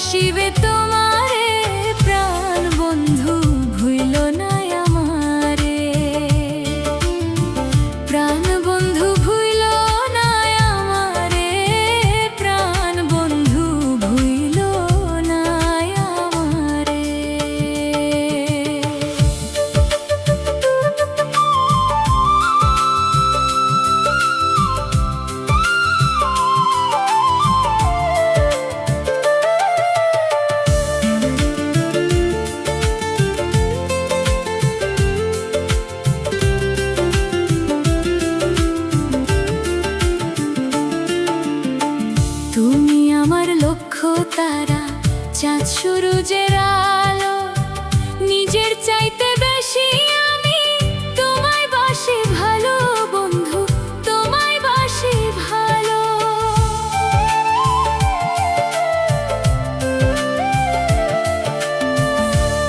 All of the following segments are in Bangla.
বাসিবে তোমারে প্রাণ বন্ধু ভুইল না আমারে প্রাণ বন্ধু ভুইল না আমারে প্রাণ বন্ধু ভুইল না আমারে তুমি আমার লক্ষ্য তারা চাঁদ সূরজের আলো নিজের চাইতে বেশি আমি তোমায় বাসি ভালো বন্ধু তোমায় বাসি ভালো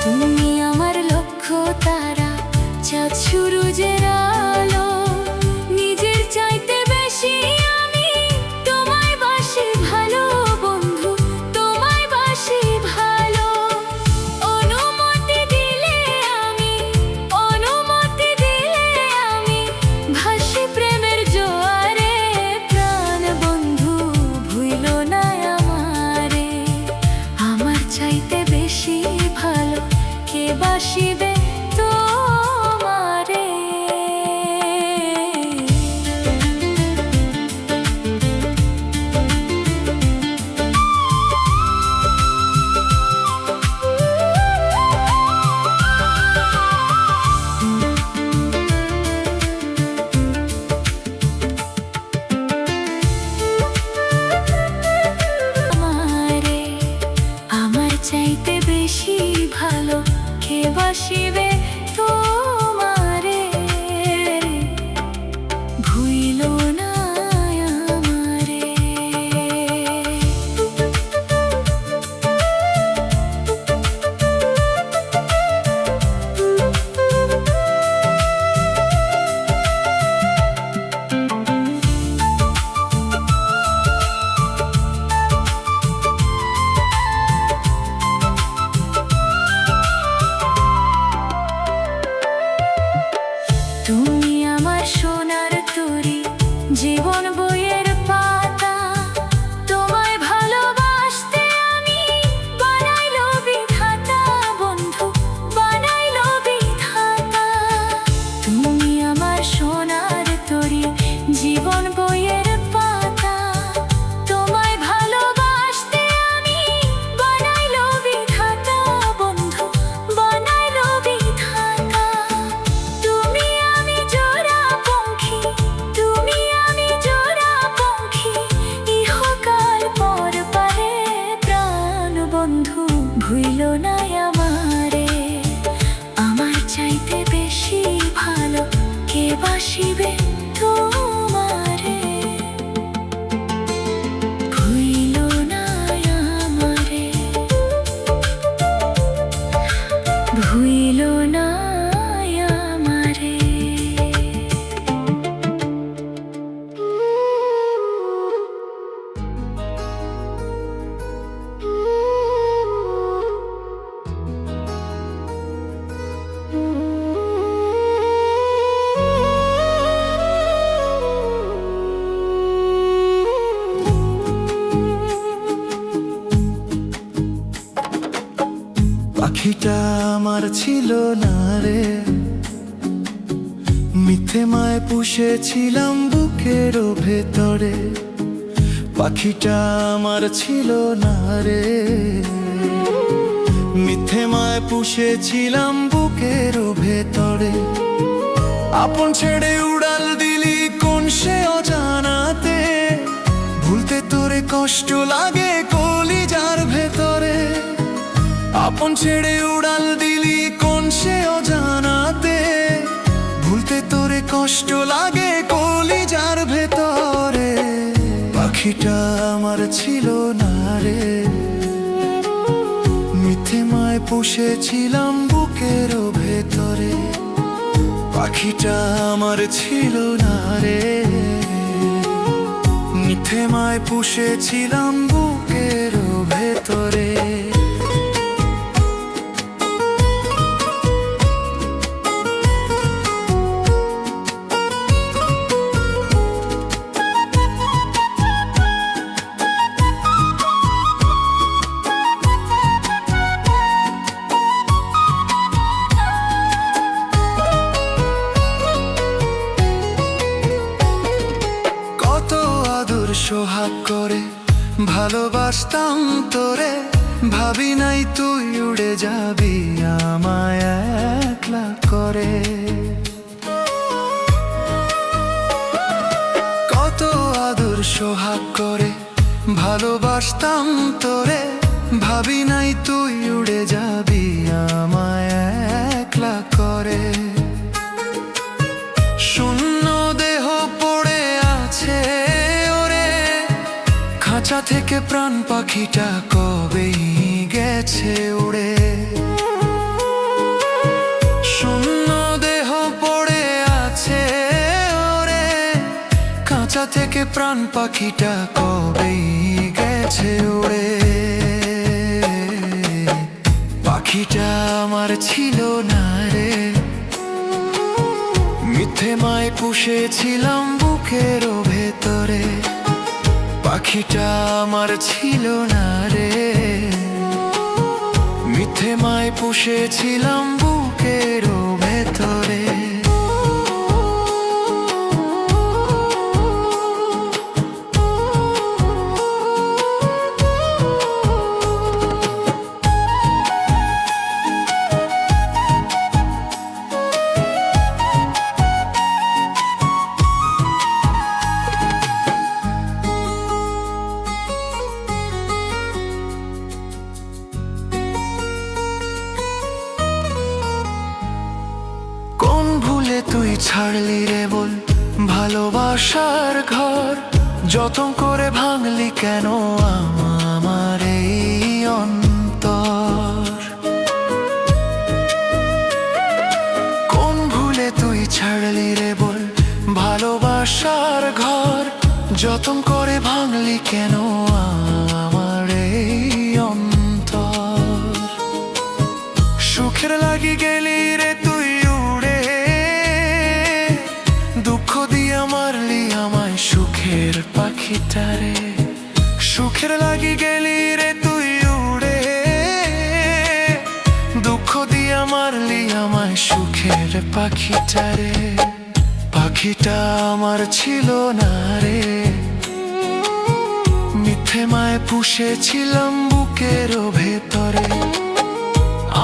তুমি আমার লক্ষ্য তারা চাঁদ সূরজের আলো নিজের চাইতে বেশি বাসিবে তোমারে আমারে আমার চাইতে বেশি ভালো বাসিবে তোমারে ভুইল না আমারে তুমি আমার সোনার তরী জীবন বইয়ের পাতা তোমায় ভালোবাসতে আমি বানাইলো বিধাতা বন্ধু বানাইলো বিধাতা তুমি আমার সোনার তরী জীবন বইয়ের পাতা তোমায় ভালোবাসতে আমি বানাইলো বিধাতা বন্ধু বানাইলো বিধাতা বন্ধু ভুইল না আমারে আমার চাইতে বেশি ভালো কে বাসিবে তোমারে ভুইল না আমারে ভুইল না আমারে পাখিটা আমার ছিল না রে মিথ্যে মায় পুষেছিলাম বুকের ভেতরে পাখিটা আমার ছিল না রে মিথ্যে মায় পুষেছিলাম বুকের ভেতরে আপন ছেড়ে উড়াল দিলি কোন সে অজানাতে ভুলতে তোরে কষ্ট লাগে কলিজার ভেতরে আপন ছেড়ে উড়াল দিলি কোন সে অজানাতে ভুলতে তোরে কষ্ট লাগে কলিজার ভেতরে পাখিটা আমার ছিল না রে মিথ্যে মায় পুষেছিলাম বুকের ভেতরে পাখিটা আমার ছিল না রে মিথ্যে মায় পুষেছিলাম বুকের ভেতরে সোহাগ করে ভালোবাসতাম তোরে, ভাবি নাই তুই উড়ে যাবি আমায় একলা করে। কত আদর সোহাগ করে ভালোবাসতাম তোরে, ভাবি নাই তুই উড়ে যাবি আমায় একলা করে। শূন্য দেহ পড়ে আছে ওরে, খাঁচা থেকে প্রাণ পাখিটা কবেই গেছে উড়ে। শূন্য দেহ পড়ে আছে ওরে, খাঁচা থেকে প্রাণ পাখিটা কবেই গেছে উড়ে। পাখিটা আমার ছিল না রে, মিথ্যে মায় পুষেছিলাম বুকের ভেতরে। পাখিটা আমার ছিল না রে, মিথ্যে মায় পুষেছিলাম বুকের ভেতরে। তুই ছাড়লি রে বল ভালোবাসার ঘর, যতন করে ভাঙলি কেন আমার এই অন্তর। কোন ভুলে তুই ছাড়লি রে বল ভালোবাসার ঘর, যতন করে ভাঙলি কেন আমার এই অন্তর। সুখের লাগি গেলি রে তুই উড়ে, দুঃখ দিয়া মারলি আমায় সুখের পাখিটারে। সুখের লাগি গেলি রে তুই উড়ে, দুঃখ দিয়া মারলি আমায় সুখের পাখিটারে। পাখিটা আমার ছিল না রে, মিথ্যে মায় পুষেছিলাম বুকের ভেতরে।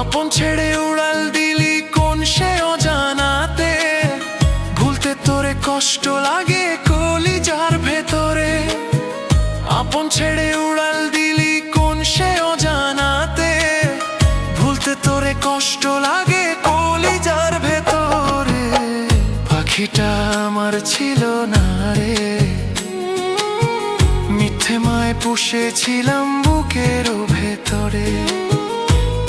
আপন ছেড়ে উড়াল দিলি কোন সে অজানাতে, ভুলতে তোরে কষ্ট লাগে কলিজার ভেতরে। আপন ছেড়ে উড়াল দিলি কোন সে অজানাতে, ভুলতে তোরে কষ্ট লাগে কলিজার ভেতরে। পাখিটা আমার ছিল না রে, মিথ্যে মায় পুষেছিলাম বুকের ভেতরে।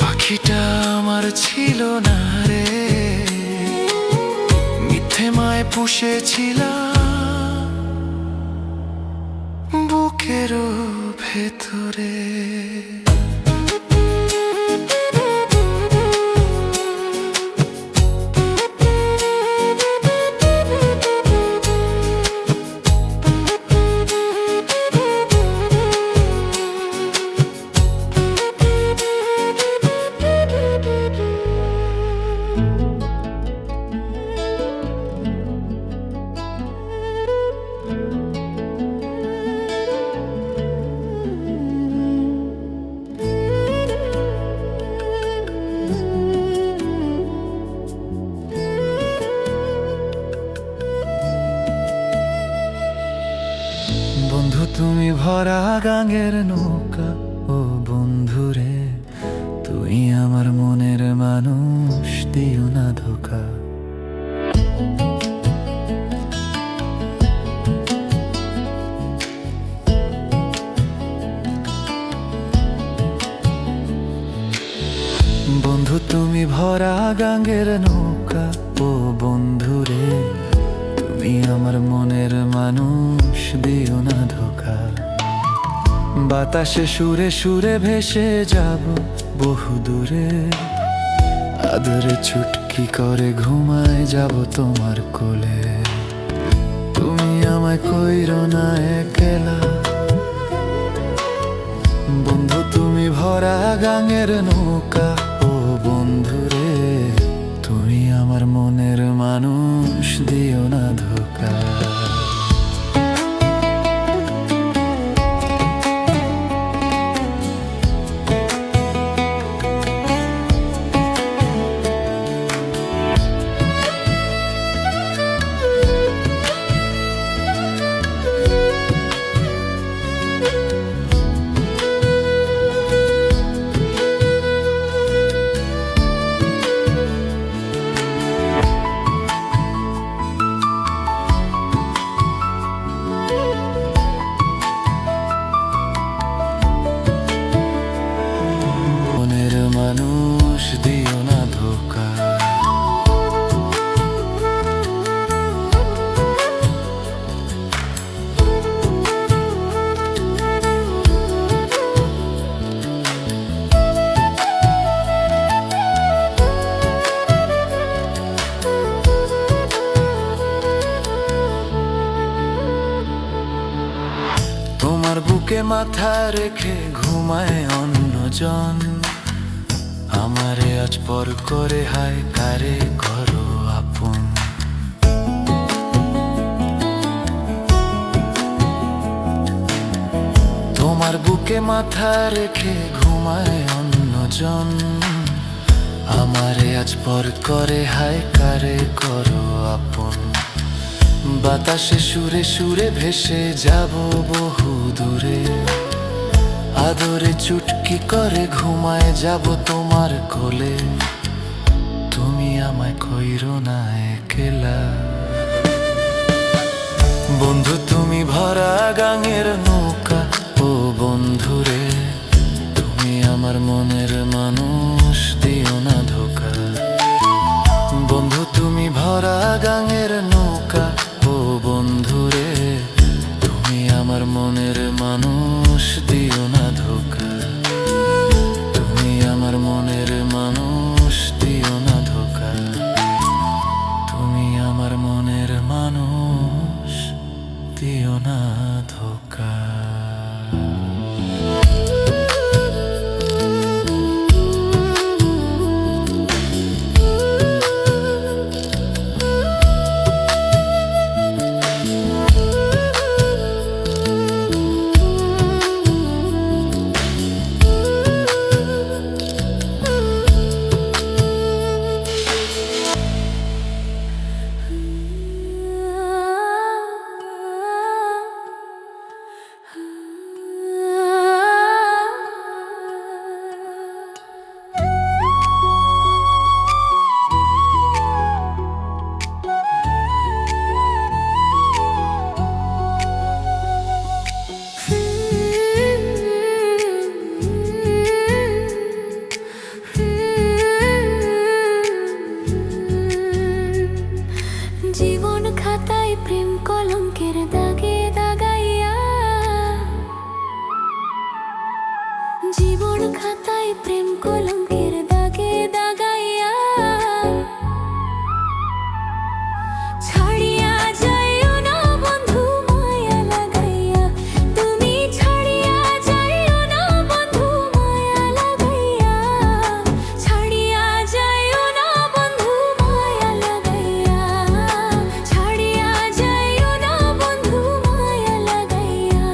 পাখিটা আমার ছিল না রে, মিথ্যে মায় পুষেছিলাম বুকের ভেতরে। বন্ধু তুমি ভরা গাঙের নৌকা, ও বন্ধুরে তুই আমার মনের মানুষ, দিও না ধোকা। বন্ধু তুমি ভরা গাঙের নৌকা, ও বন্ধুরে তুমি আমার মনের মানুষ, দিও না ধোকা। বাতাসে সুরে সুরে ভেসে যাব বহু দূরে, আদরে চুটকি করে ঘুমায় যাব তোমার কোলে। তুমি আমায় কইরো না একলা, বন্ধু তুমি ভরা গাঙের নৌকা, ও বন্ধুরে তুমি আমার মনের মানুষ, দিও না ধোকা। বুকে মাথা রেখে ঘুমায় অন্যজন, আমারে আজ পর করে হায় কারে করো আপন। তোমার বুকে মাথা রেখে ঘুমায় অন্যজন, আমারে আজ পর করে হায় কারে করো আপন। বাতাসে সুরে সুরে ভেসে যাব বহু দূরে, আদরে চুটকি করে ঘুমায় যাব তোমার কোলে। তুমি আমায় কইরো না একলা, বন্ধু তুমি ভরা গাঙের নৌকা। ও বন্ধুরে তুমি আমার মনের মানুষ, দিও না ধোকা। বন্ধু তুমি ভরা গাঙের নৌকা। ও বন্ধুরে তুমি আমার মনের মানুষ, দিও না ধোকা। তুমি আমার মনের মানুষ, দিও না ধোকা। তুমি আমার মনের মানুষ, দিও না ধোকা। জীবন খাতায় প্রেম কলঙ্কের দাগে দাগাইয়া, জীবন খাতায় প্রেম কলঙ্কের দাগে দাগাইয়া, ছাড়িয়া যাইও না বন্ধু মায়া লাগাইয়া। তুমি ছাড়িয়া যাইও না বন্ধু মায়া লাগাইয়া, ছাড়িয়া যাইও না বন্ধু মায়া লাগাইয়া, ছাড়িয়া যাইও না বন্ধু মায়া লাগাইয়া।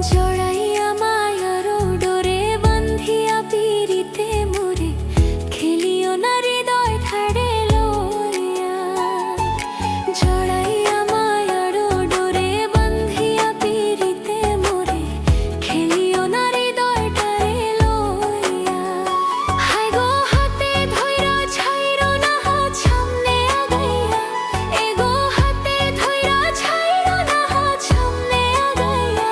জড়াইয়া মায়ার ডোরে বান্ধিয়া পিরিতে মোরে, খেলিও না হৃদয় ঠাড়ে লইয়া। জড়াইয়া মায়ার ডোরে বান্ধিয়া পিরিতে মোরে, খেলিও না হৃদয় ঠাড়ে লইয়া। হায় গো হাতে ধইরা ছাইরো না হাত সামনে আগাইয়া, এগো হাতে ধইরা ছাইরো না হাত সামনে আগাইয়া।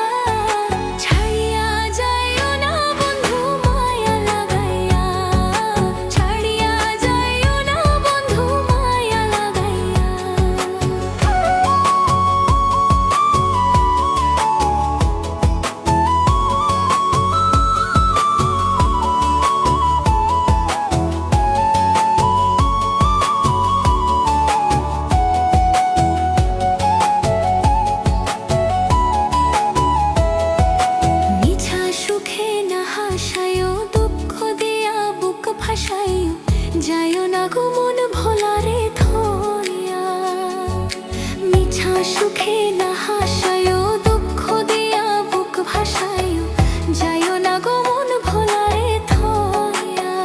ছাড়িয়া যাইও না বন্ধু মায়া লাগাইয়া, ছাড়িয়া যাইও না বন্ধু মায়া লাগাইয়া। মিছা সুখে না হাসায়ও, দুঃখ দিয়া বুক ভাসাইও, যাইও না গো মন ভোলারে ধইয়া। মিছা সুখে না হাসায়ও, দুঃখ দিয়া বুক ভাসাইও, যাইও না গো মন ভোলারে ধইয়া।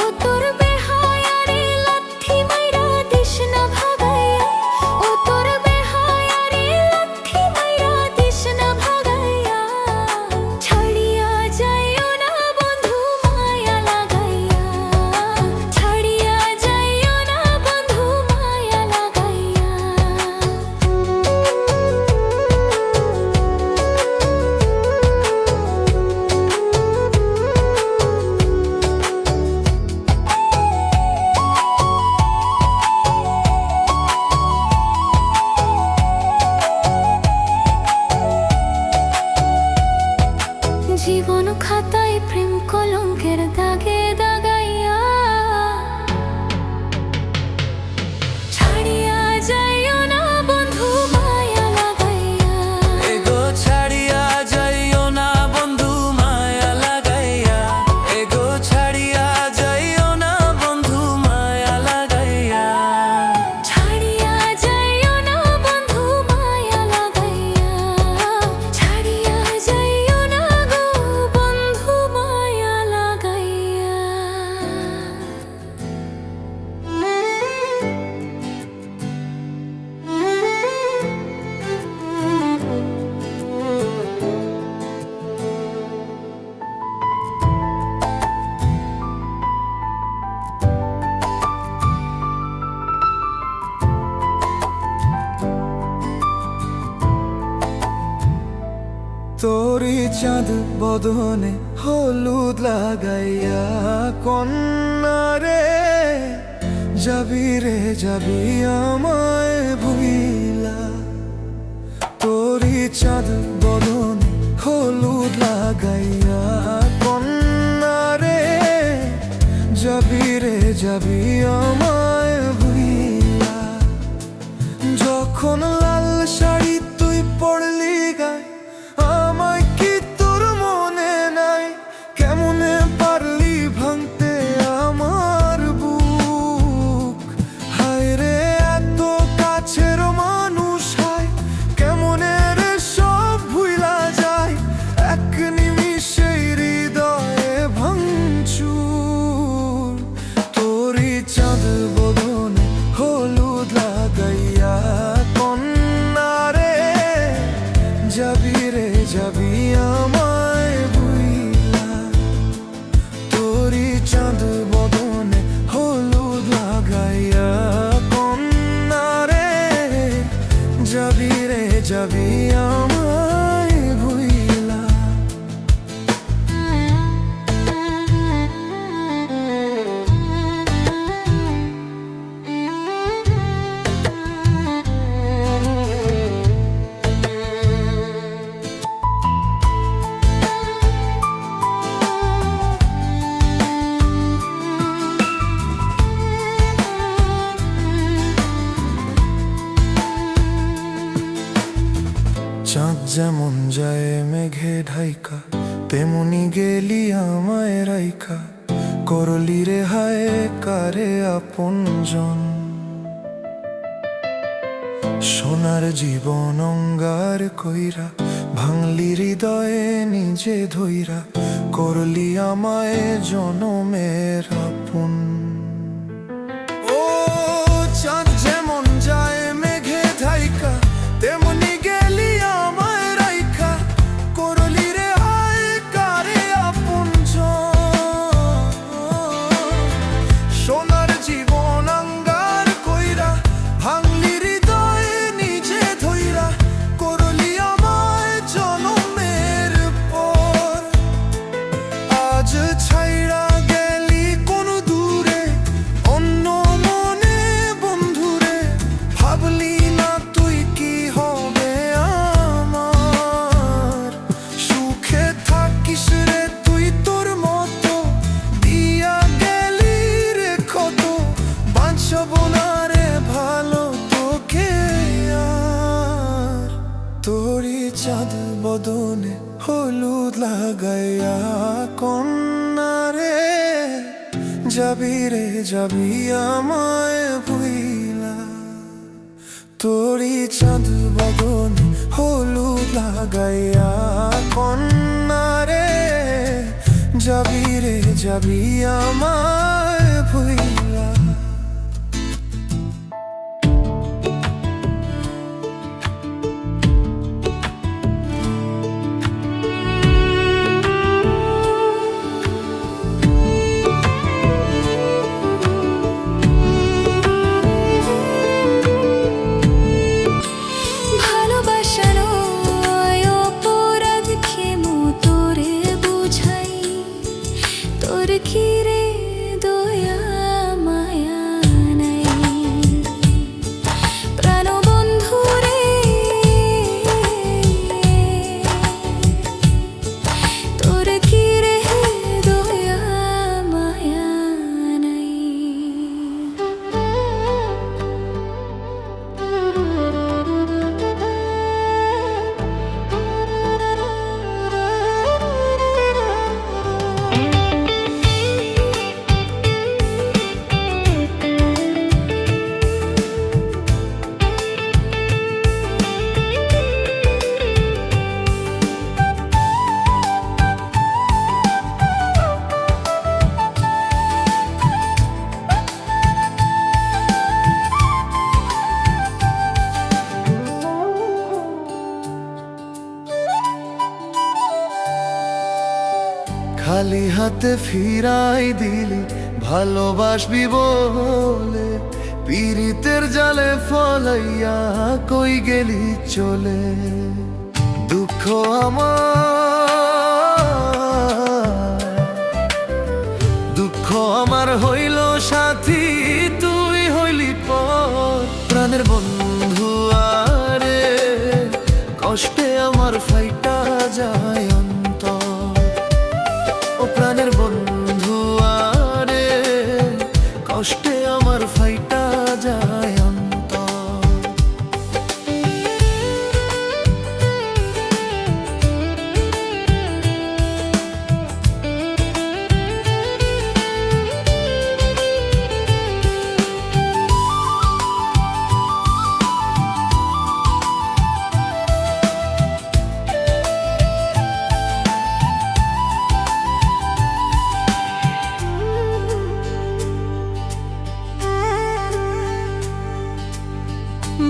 ও তোর বেহায়ারে লাথি মাইরা দিস না ভাগাইয়া, ও তোর বেহায়ারে লাথি মাইরা দিস না ভাগাইয়া। ছাড়িয়া যাইও না বন্ধু মায়া লাগাইয়া, ছাড়িয়া যাইও না বন্ধু মায়া লাগাইয়া। তোরি চাঁদ বদনে হলুদ লাগাইয়া কন্যা রে যাবি রে যাবি আমায় ভুইলা। তোরি চাঁদ বদনে হলুদ লাগাইয়া কন্যা রে যাবি রে যাবি আমায় ভুইলা। যখন লাল শাড়ি তুই পড়লি গায় আমায় কি তোর মনে নাই? কেমনে পারলি ভাঙতে আমার বুক? হায় রে এত কাছের মানুষ হায় কেমনে রে সব ভুইলা যায়? এক নিমিষে হৃদয়ে ভাঙচুর। তোরি চাঁদ বদনে হলুদ লাগাইয়া কন্যা রে যাবি রে যাবি আমায় ভুইলা। তোরি চাঁদ বদনে হলুদ লাগাইয়া কন্যা রে যাবি রে যাবি আমায় ভুইলা। চাঁদ যেমন যায় মেঘে ঢাইকা তেমনি গেলি আমায় রাইখা। করলি রে হায় কারে আপনজন। সোনার জীবন অঙ্গার কইরা ভাঙলি হৃদয়ে নিজে ধইরা। করলি আমায় জনমের আপন। ও চাঁদ যেমন যায় মেঘে ঢাইকা তেমনি গেলি আমায় রাইখা। করলি রে হায় কারে আপনজন। সোনার জীবন অঙ্গার কইরা ভাঙলি হৃদয়ে নিজে ধইরা। করলি আমায় জনমের পর। আজ ছাইরা গেলি কোন দূরে অন্য মনে বন্ধুরে। ভাবলি না তুই কি হবে আমার? সুখে থাকিস রে তুই তোর মতো দিয়া গেলি রে ক্ষত। বাঁচব না রে ভালো তোকে আর। তোরি চাঁদ বদনে হলুদ লাগাইয়া কন্যা রে যাবি রে যাবি আমায় ভুইলা। তোরি চাঁদ বদনে হলুদ লাগাইয়া কন্যা রে যাবি রে যাবি আমায় ভুইলা। ভালোবাসানো অপরাধ খেমো তোরে বুঝাই। তোর কি রে দয়া মায়া নাই? প্রাণবন্ধু রে তোর কি রে দয়া মায়া নাই? খালি হাতে ফিরাই দিলি ভালোবাসবি বলে। পীড়িতের জালে ফলাইয়া কই গেলি চলে। দুঃখ দুঃখ আমার হইল সাথী, তুই হইলি পর। প্রাণের বন্ধু আরে, কষ্টে আমার ফাইটা যায় অন্তর। ও প্রাণের বন্ধু আরে, কষ্টে আমার ফাইটা যায় অন্তর।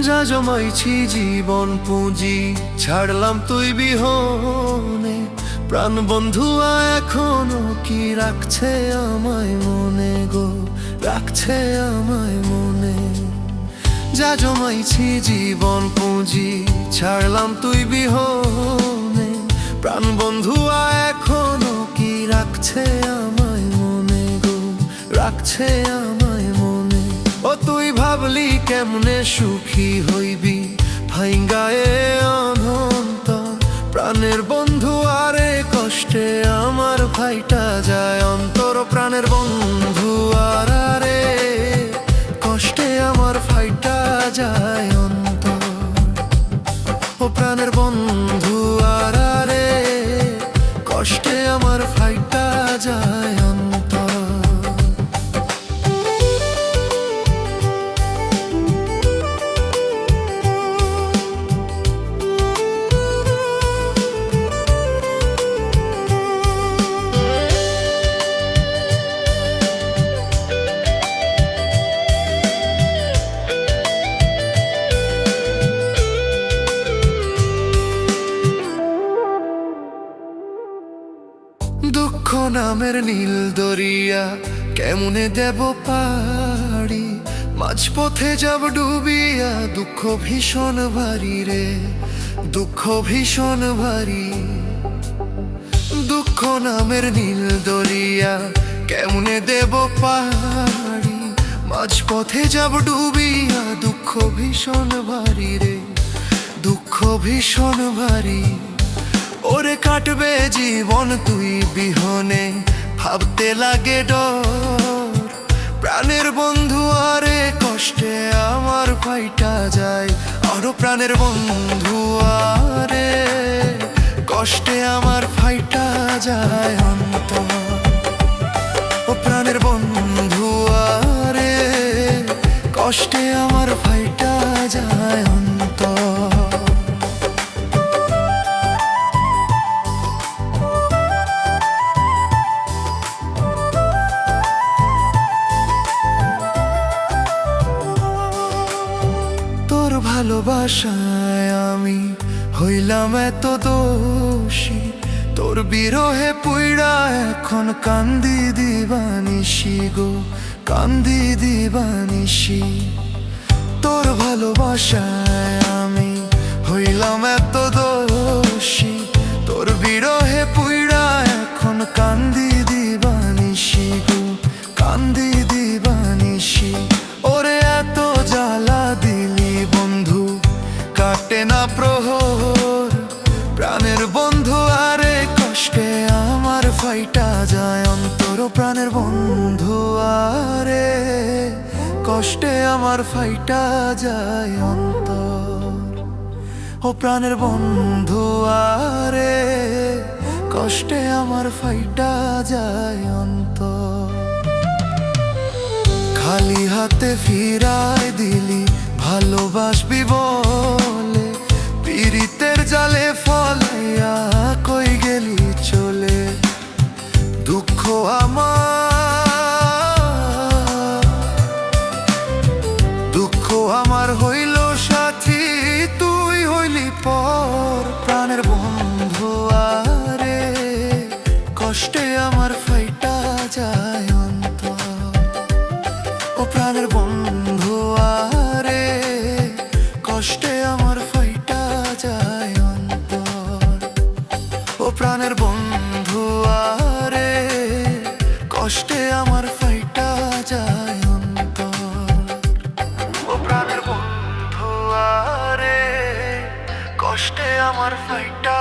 যা জমাইছি জীবন পুঁজি, ছাড়লাম তুই বিহনে। প্রাণ বন্ধুয়া এখনো কি রাখছে আমায় মনে গো, রাখছে আমায় মনে। যা জমাইছি জীবন পুঁজি, ছাড়লাম তুই বিহনে। প্রাণ বন্ধুয়া এখনো কি রাখছে আমায় মনে গো, রাখছে আমায় মনে। ও তুই ভাবলি কেমনে সুখী হইবি, ভাইঙ্গায়ে অনন্ত। প্রাণের বন্ধু আরে, কষ্টে আমার ফাইটা যায় অন্তর। প্রাণের বন্ধু আরে, কষ্টে আমার ফাইটা যায় অন্তর। ও প্রাণের বন্ধু আরে, কষ্টে আমার ফাইটা যায় অন্তর। দুঃখ নামের নীল দরিয়া কেমনে দেব পাড়ি, মাঝপথে যাব ডুবিয়া। দুঃখ ভীষণ ভারী রে, দুঃখ ভীষণ ভারী। দুঃখ নামের নীল দরিয়া কেমনে দেব পাড়ি, মাঝপথে যাব ডুবিয়া। দুঃখ ভীষণ ভারী রে, দুঃখ ভীষণ ভারী। ওরে কাটবে জীবন তুই বিহনে, ভাবতে লাগে ডর। প্রাণের বন্ধু আরে, কষ্টে আমার ফাইটা যায়। আরো প্রাণের বন্ধু আরে, কষ্টে আমার ফাইটা যায় অন্তর। ও প্রাণের বন্ধু আরে, কষ্টে আমার ফাইটা যায় অন্তর। ভালোবাসায় আমি হইলাম এত দোষী, তোর বিরহে পুইড়া এখন কান্দি দিবানিসি গো, কান্দি দিবানিসি। তোর ভালোবাসায় আমি হইলাম এত দোষী, তোর বিরহে পুইড়া এখন কান্দি দিবানিসি গো, কান্দি দিবানিসি। ওরে এত জ্বালা দিলি বন্ধু, কাটে না প্রহর। প্রাণের বন্ধু আরে, কষ্টে আমার ফাইটা যায় অন্তর। প্রাণের বন্ধু আরে, কষ্টে আমার ফাইটা যায় অন্তর। ও প্রাণের বন্ধু আরে, কষ্টে আমার ফাইটা যায় অন্তর। খালি হাতে ফিরায় দিলি ভালোবাসবি বলে, পীড়িতের জালে ফলাইয়া কই গেলি চলে। দুঃখ আমার, দুঃখ আমার হইল সাথী, তুই হইলি পর। প্রাণের বন্ধু আরে, কষ্টে আমার ফাইটা যায় অন্তর। ও প্রাণের বন্ধু আরে, কষ্টে আমার ফাইটা যায় অন্তর। কষ্টে আমার ফাইটা যায় অন্তর। ও প্রাণের বন্ধু আরে, কষ্টে আমার ফাইটা